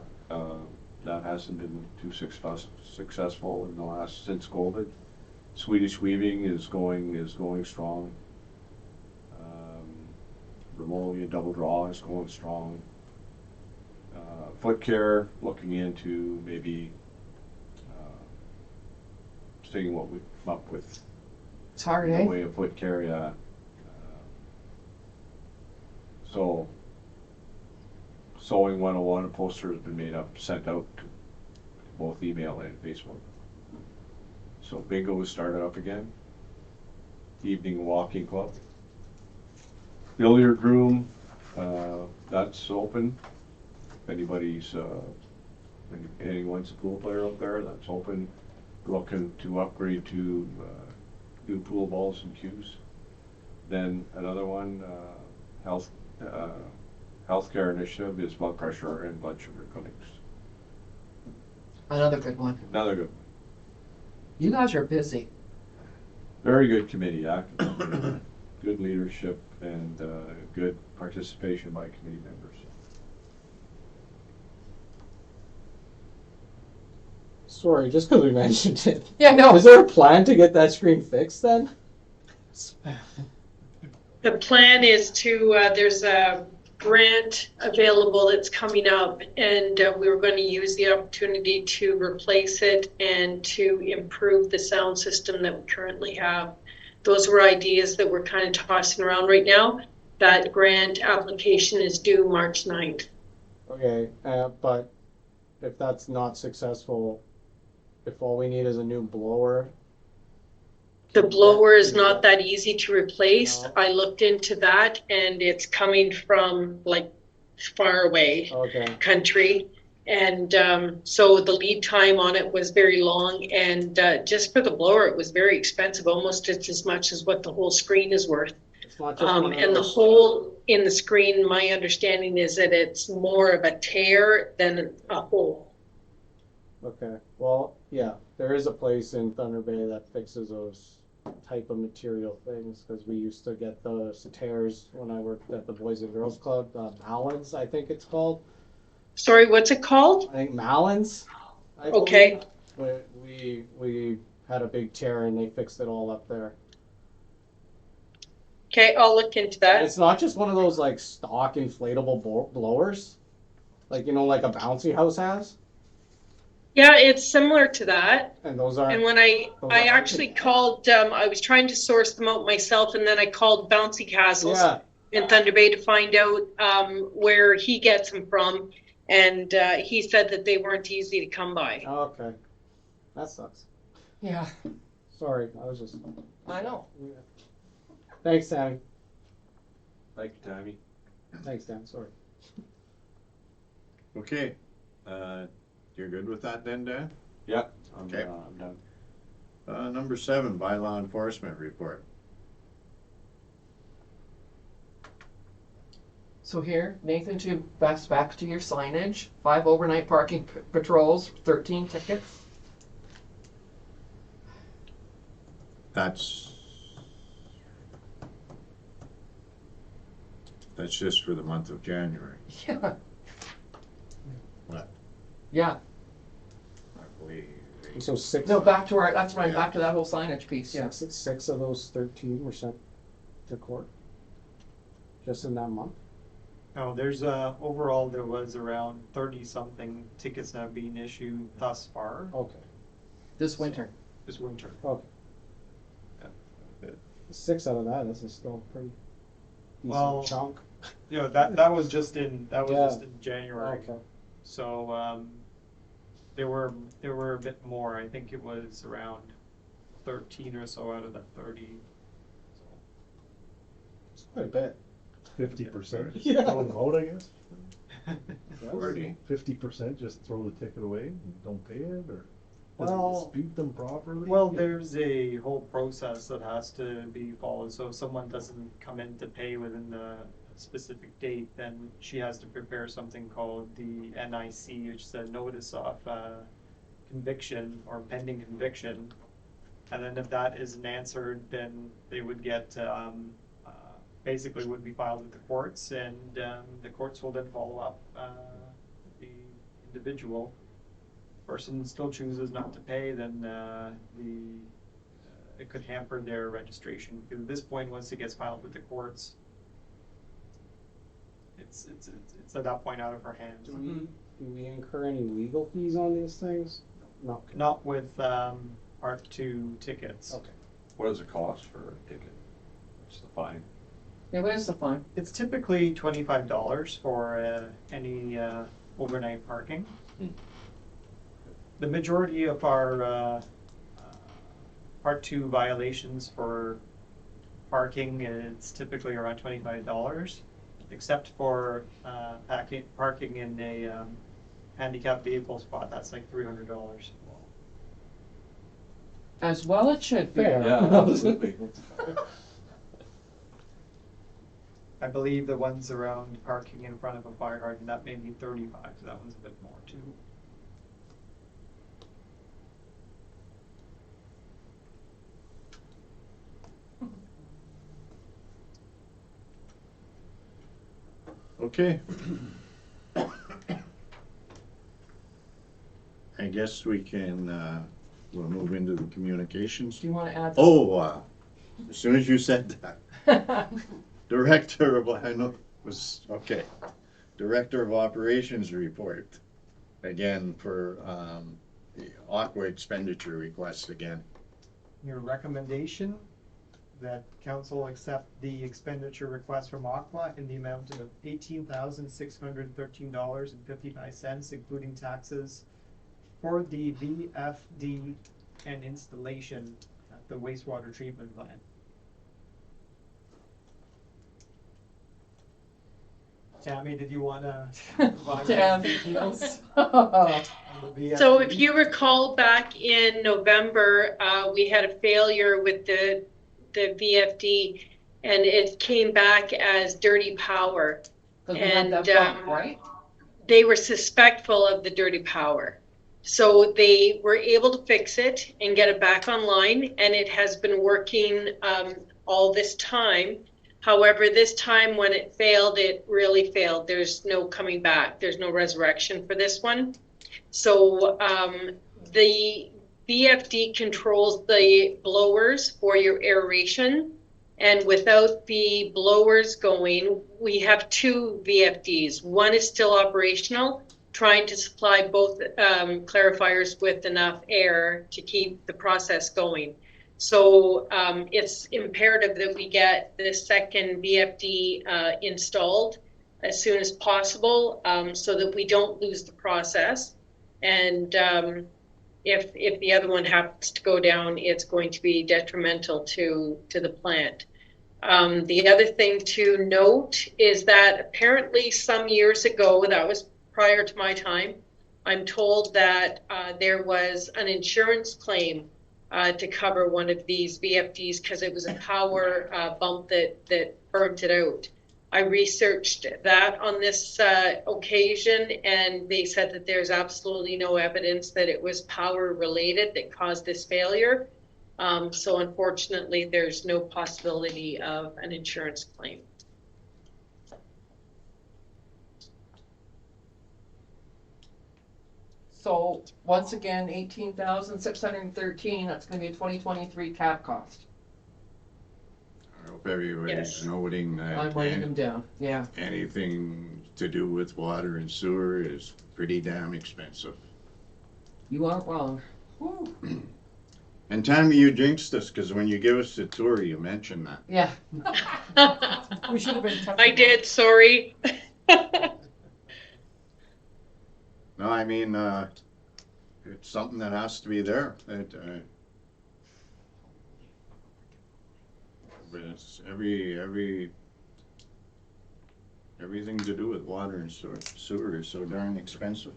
that hasn't been too successful in the last, since COVID. Swedish weaving is going strong. Remolia double draw is going strong. Foot care, looking into maybe seeing what we come up with It's hard, in the eh? way of foot care. So, Sewing 101, a poster has been made up, sent out to both email and Facebook. So bingo was started up again. Evening walking club. Billiard room, that's open. If anyone's a pool player out there, that's open. Looking to upgrade to new pool balls and cues. Then another one, healthcare initiative is blood pressure and blood sugar clinics. Another good one. Another good, You guys are busy. very good committee, active, good leadership, and good participation by committee members. Sorry, just because we mentioned it. Yeah, no. Is there a plan to get that screen fixed then? The plan is to, there's a grant available that's coming up, and we were going to use the opportunity to replace it and to improve the sound system that we currently have. Those were ideas that we're kind of tossing around right now. That grant application is due March 9th. Okay, but if that's not successful, if all we need is a new blower. The blower is not that easy to replace. No. I looked into that, and it's coming from like far away Okay, country. And so the lead time on it was very long, and just for the blower, it was very expensive, almost as much as what the whole screen is worth. it's not just one of And the those- hole in the screen, my understanding is that it's more of a tear than a hole. Okay, well, yeah, there is a place in Thunder Bay that fixes those type of material things, because we used to get those tears when I worked at the Boys and Girls Club, Malins, I think it's called. Sorry, what's it called? I think Malins. I Okay. believe. We had a big tear and they fixed it all up there. Okay, I'll look into And that. it's not just one of those like stock inflatable blowers, like like a bouncy house has, Yeah, it's similar to that. and those aren't. And when I Those I are- actually called, I was trying to source them out myself, and then I called Bouncy Castles Yeah, in Thunder Bay to find out where he gets them from, and he said that they weren't easy to come by. okay, that sucks. Yeah, Sorry, I was just. I know. Yeah. Thanks, Sammy. Thank you, Tammy. Thanks, Dan. Sorry. Okay, you're good with that then, Dan? Yeah, I'm Okay. done. Number 7, bylaw enforcement report. So here, Nathan, to back to your signage, 5 overnight parking patrols, 13 tickets. That's just for the month of January, Yeah. What? Yeah. I believe. So six. No, back to that's right, back to that whole signage piece. Yeah, six of those 13 were sent to court. Just in that month. No, there's, overall, there was around 30-something tickets that have been issued thus far Okay. This winter. this winter. Okay. 6 out of that. That's still a pretty decent Well, chunk. You know, that was just in, January. Okay. So, there were a bit more. I think it was around 13 or so out of the 30. So, It's quite a bit. 50%. Yeah. Throw them out, I guess. 40. 50% just throw the ticket away and don't pay it, or Well- doesn't dispute them properly? Well, there's a whole process that has to be followed, so if someone doesn't come in to pay within the specific date, then she has to prepare something called the NIC, which is a notice of conviction or pending conviction. And then if that isn't answered, then they would get, basically would be filed with the courts, and the courts will then follow up the individual. Person still chooses not to pay, then it could hamper their registration. Because at this point, once it gets filed with the courts, it's at that point out of our hands. Do we incur any legal fees on these things? No. Not with Part 2 tickets. Okay. What does it cost for a ticket? What's the fine? Yeah, what is the fine? It's typically $25 for any overnight parking. The majority of our Part 2 violations for parking is typically around $25, except for parking in a handicapped vehicle spot. That's like $300. As well it should be. Fair. absolutely. I believe the ones around parking in front of a fire hydrant, that may be 35, so that one's a bit more too. Okay. I guess we can, we'll move into the communications. Do you want to add? Oh, as soon as you said that, Director of, I know, was, okay. Director of Operations report, again, for, the Aqua expenditure request again. Your recommendation that council accept the expenditure request from Aqua in the amount of $18,613.55, including taxes, for the VFD and installation at the wastewater treatment plant. Tammy, did you wanna? Damn, yes. So if you recall back in November, we had a failure with the VFD, and it came back as dirty power. 'Cause we had that bump, right? They were suspectful of the dirty power. So they were able to fix it and get it back online, and it has been working all this time. However, this time when it failed, it really failed. There's no coming back. There's no resurrection for this one. So the VFD controls the blowers for your aeration. And without the blowers going, we have 2 VFDs. One is still operational, trying to supply both clarifiers with enough air to keep the process going. So it's imperative that we get the second VFD installed as soon as possible, so that we don't lose the process. And if the other one happens to go down, it's going to be detrimental to the plant. The other thing to note is that apparently some years ago, that was prior to my time, I'm told that there was an insurance claim to cover one of these VFDs because it was a power bump that burnt it out. I researched that on this occasion, and they said that there's absolutely no evidence that it was power related that caused this failure. So unfortunately, there's no possibility of an insurance claim. So once again, 18,613, that's gonna be a 2023 cap cost. I hope everybody's Yes. noting I'm that writing them down, yeah. anything to do with water and sewer is pretty damn expensive. You aren't wrong. Whew. And Tammy, you jinxed us, because when you give us the tour, you mentioned that. Yeah. We should have been. I did, sorry. No, I mean, it's something that has to be there. But it's everything to do with water and sewer is so darn expensive.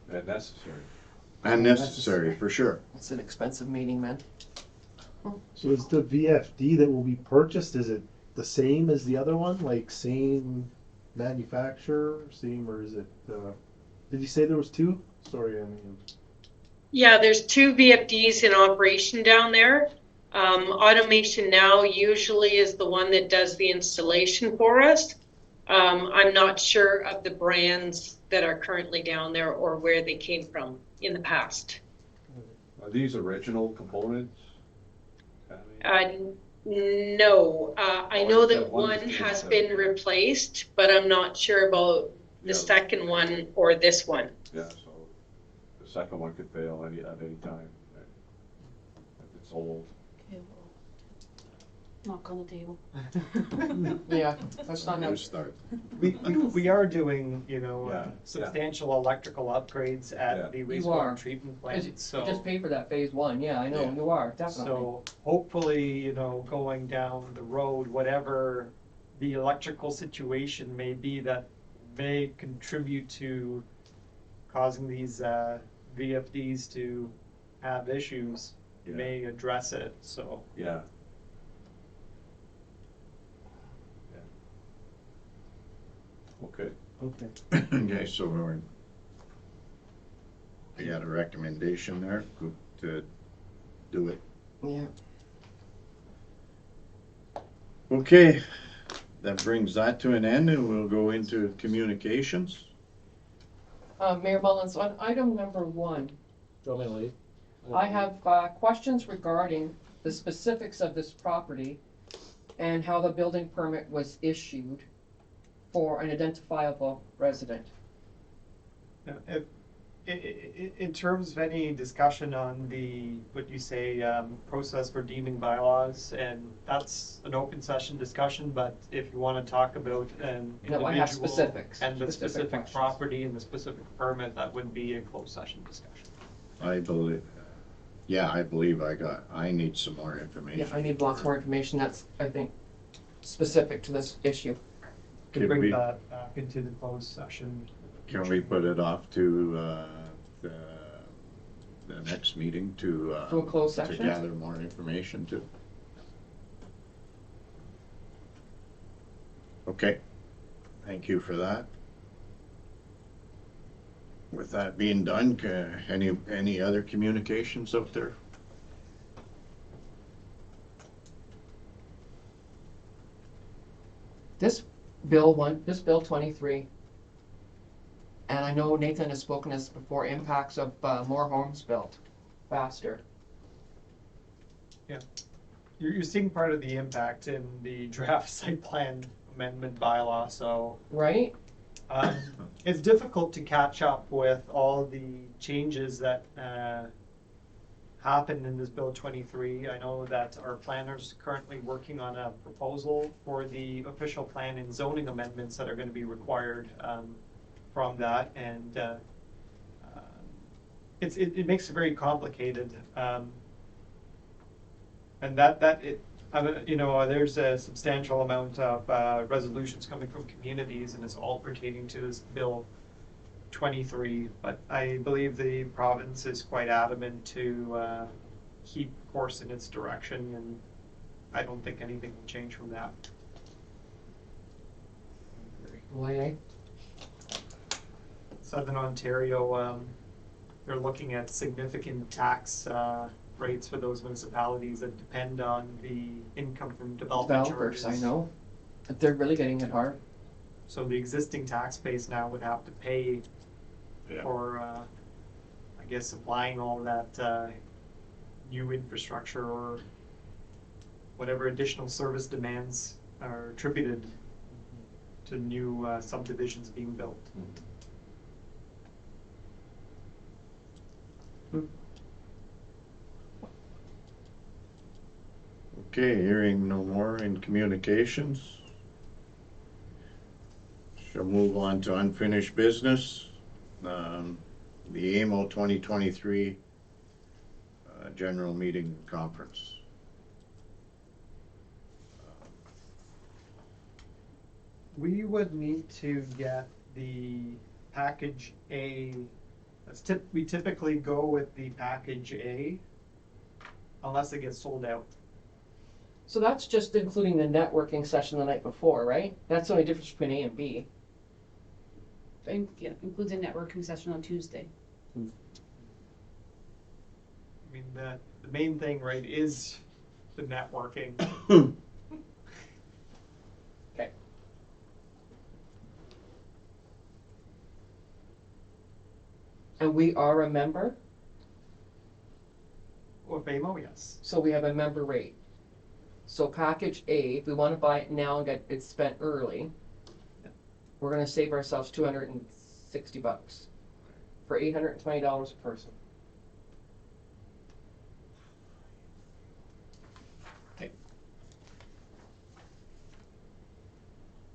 And necessary. And necessary, for sure. It's an expensive meeting, man. So is the VFD that will be purchased, is it the same as the other one? Like same manufacturer, same, or is it, did you say there was two? Sorry, I mean. Yeah, there's 2 VFDs in operation down there. Automation Now usually is the one that does the installation for us. I'm not sure of the brands that are currently down there or where they came from in the past. Are these original components? Tammy? No, I know that one has been replaced, but I'm not sure about the Yeah. second one or this one. Yeah, so the second one could fail at any time. If it's old. Okay, well, knock on the table. Yeah, that's not New nice. start. We are doing, you know, Yeah, substantial electrical upgrades Yeah. at the You wastewater are. treatment You plant, just so. paid for that phase 1, yeah, I know, Yeah. you are, definitely. So hopefully, you know, going down the road, whatever the electrical situation may be that may contribute to causing these VFDs to have issues, Yeah. may address it, so. Yeah. Okay. Okay. Okay, so I got a recommendation there to do it. Yeah. Okay, that brings that to an end, and we'll go into communications. Mayor Mullins, on item number 1, Do you want me to leave? I have questions regarding the specifics of this property and how the building permit was issued for an identifiable resident. If, in terms of any discussion on the, what you say, process for deeming bylaws, and that's an open session discussion, but if you want to talk about an No, I have individual specifics, and the specific specific questions. property and the specific permit, that would be a closed session discussion. I believe I need some more Yeah, information. I need lots more information that's, I think, specific to this issue. Can Could bring we- that back into the closed session. Can we put it off to the next meeting To a closed to session? gather more information too? Okay, thank you for that. With that being done, any other communications out there? This bill 23, and I know Nathan has spoken this before, impacts of more homes built faster. You're seeing part of the impact in the draft site plan amendment bylaw, so Right? it's difficult to catch up with all the changes that happened in this Bill 23. I know that our planner's currently working on a proposal for the official plan and zoning amendments that are going to be required from that, and it makes it very complicated. And you know, there's a substantial amount of resolutions coming from communities, and it's all pertaining to this Bill 23. But I believe the province is quite adamant to keep course in its direction, and I don't think anything will change from that. Why? Southern Ontario, they're looking at significant tax rates for those municipalities that depend on the income from development Developers, charges. I know. But they're really getting hit hard. So the existing tax base now would have to pay Yeah. for, I guess, supplying all that new infrastructure or whatever additional service demands are attributed to new subdivisions being built. Okay, hearing no more in communications. Shall move on to unfinished business. The AMO 2023 general meeting conference. We would need to get the package A. We typically go with the package A unless it gets sold out. So that's just including the networking session the night before, right? That's the only difference between A and B. Yeah, includes a networking session on Tuesday. I mean, the main thing, right, is the networking. Okay. And we are a member, Or FAMO, yes. so we have a member rate. So package A, if we want to buy it now and get it spent early, we're gonna save ourselves $260 for $820 a person.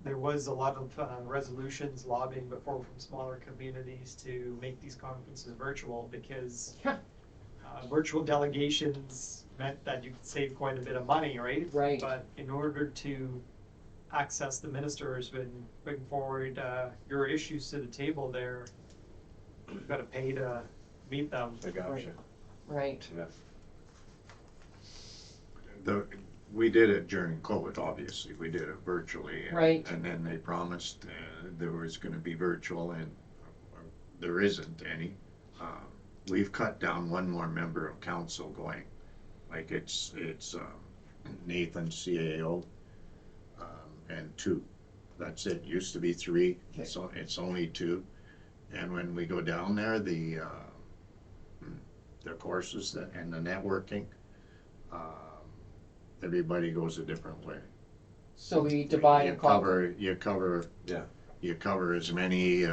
There was a lot of resolutions lobbying before from smaller communities to make these conferences virtual because Yeah. Virtual delegations meant that you could save quite a bit of money, right? Right. But in order to access the ministers and bring forward your issues to the table there, you've got to pay to meet them. I got you. Right. Yeah. We did it during COVID, obviously, we did it virtually. Right. And then they promised there was gonna be virtual and there isn't any. We've cut down one more member of council going, like it's Nathan CAO, and 2. That's it, used to be 3, so it's only 2. And when we go down there, the courses and the networking, everybody goes a different way. So we divide and conquer. You cover as many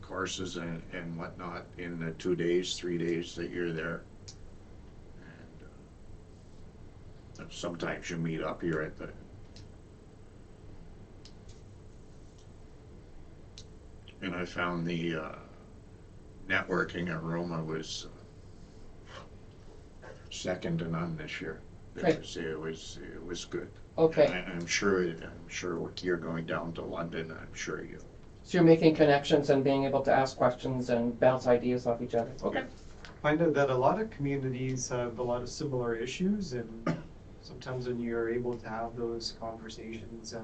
courses and whatnot in the 2 days, 3 days that you're there. And sometimes you meet up here at the and I found the networking at Roma was second to none this year. It was good. Okay. And I'm sure you're going down to London, I'm sure you. So you're making connections and being able to ask questions and bounce ideas off each other. Okay. Find out that a lot of communities have a lot of similar issues, and sometimes when you're able to have those conversations,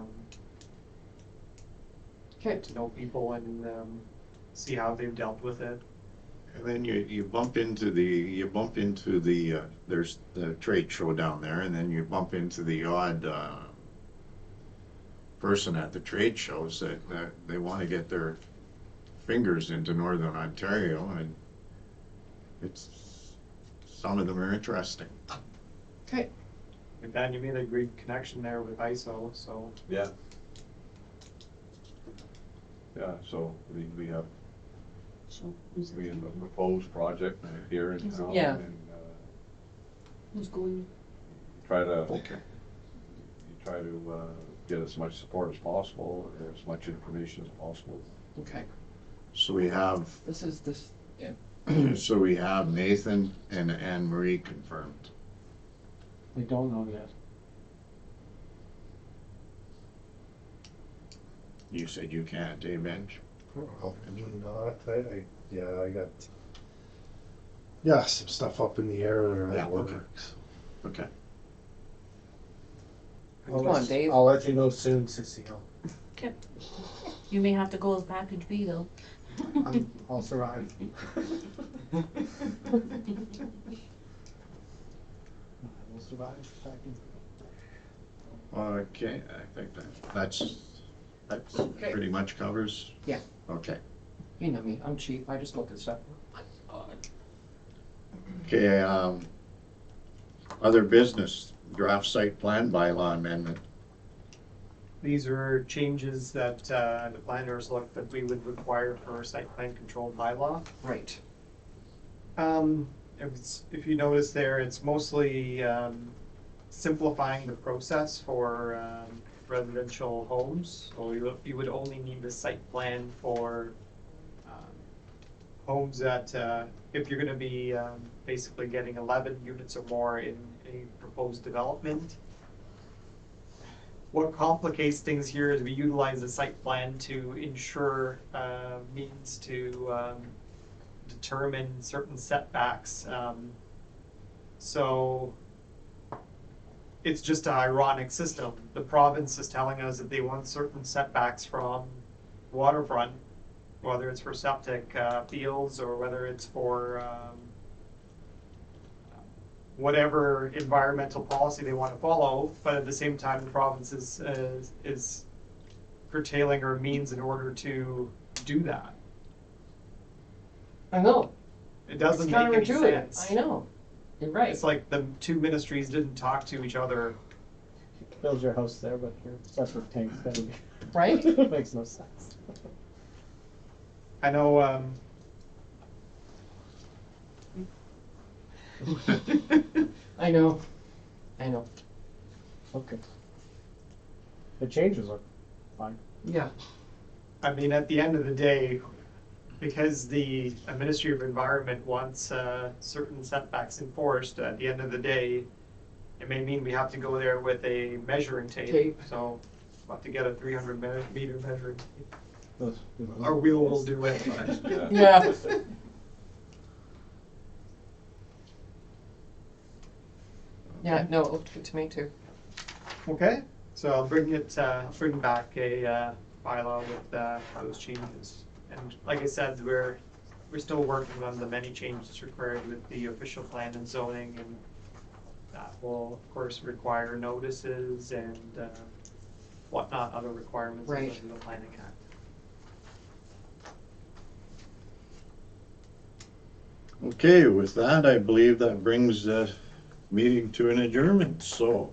Okay. to know people and see how they've dealt with it. And then you bump into the there's the trade show down there, and then you bump into the odd person at the trade shows that they want to get their fingers into Northern Ontario, and some of them are interesting. Okay. And Dan, you made a great connection there with ISO, so. Yeah. Yeah, so we have So who's, a proposed project here in town. Yeah. And who's going? try to Okay. get as much support as possible, or as much information as possible. Okay. So we have Yeah. so we have Nathan and Anne Marie confirmed. We don't know yet. You said you can't, eh, Benj? Probably not. I got some stuff up in the air Yeah, at work. okay. Okay. I'll Come on, let- Dave. I'll let you know soon, Cecile. You may have to go as package B though. I'll survive. We'll survive. Okay, I think that's Okay. pretty much covers. Yeah. Okay. You know me, I'm cheap, I just look at stuff. Okay, other business, draft site plan bylaw amendment. These are changes that the planners looked that we would require for site plan control bylaw. Right. If you notice there, it's mostly simplifying the process for residential homes. So you would only need the site plan for homes that, if you're gonna be basically getting 11 units or more in a proposed development. What complicates things here is we utilize the site plan to ensure means to determine certain setbacks. So it's just an ironic system. The province is telling us that they want certain setbacks from waterfront, whether it's for septic fields or whether it's for whatever environmental policy they want to follow, but at the same time, the province is curtailing our means in order to do that. I know. It doesn't It's make any counterintuitive. sense. I know. You're right. It's like the two ministries didn't talk to each other. Build your house there, but your septic tank's gotta be. Right? It makes no sense. I know, I know. I know. Okay. The changes are fine. Yeah. I mean, at the end of the day, because the Ministry of Environment wants certain setbacks enforced, at the end of the day, it may mean we have to go there with a measuring tape. Tape. So we'll have to get a 300 meter measuring tape. Those- Our wheel will do it. Yeah. Yeah, no, it looked good to me too. Okay, so I'll bring back a bylaw with those changes. And like I said, we're still working on the many changes required with the official plan and zoning, and that will of course require notices and whatnot, other requirements Right. under the Planning Act. Okay, with that, I believe that brings the meeting to an adjournment, so.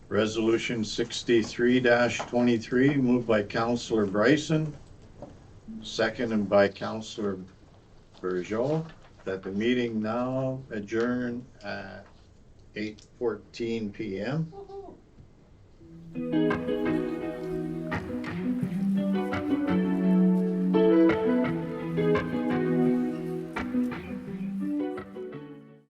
Resolution 63-23, moved by Councillor Bryson, seconded by Councillor Bergeau, that the meeting now adjourn at 8:14 PM.